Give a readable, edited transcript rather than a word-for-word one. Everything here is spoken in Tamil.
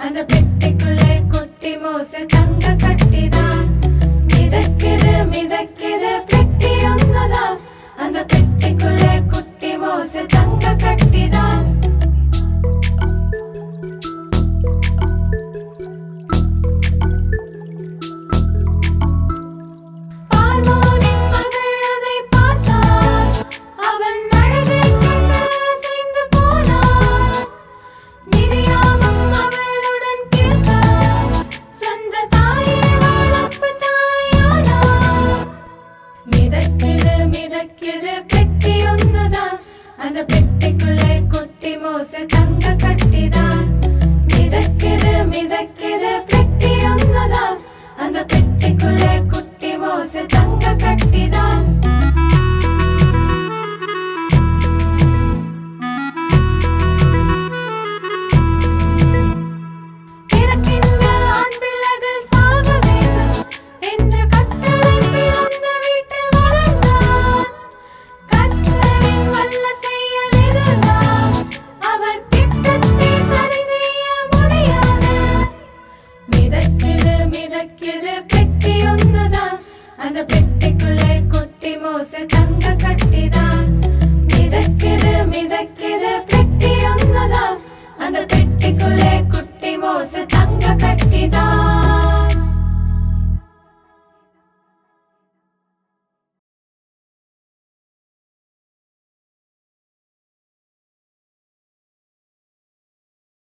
அந்த பெட்டிக்குள்ளே குட்டி மோச தங்க கட்டிதான் மிதக்குது மிதக்குது பெட்டி ஒன்னுதான். அந்த பெட்டிக்குள்ளே குட்டி மோச தங்க கட்டிதான். பார்வோனின் மகள் அதை பார்த்தார். அவன் அழகை கண்டு அசைந்து போனார். மிரியாமும் அவளுடன் கேட்டார். சொந்த தாயே வளர்ப்பு தாயானார். மிதக்குது மிதக்குது பெட்டி ஒன்னுதான். அந்த பெட்டிக்குள்ளே குட்டி மோச தங்க கட்டிதான். மிதக்குது மிதக்குது பெட்டி ஒன்னுதான். அந்த பெட்டிக்குள்ளே குட்டி மோச தங்க கட்டிதான்.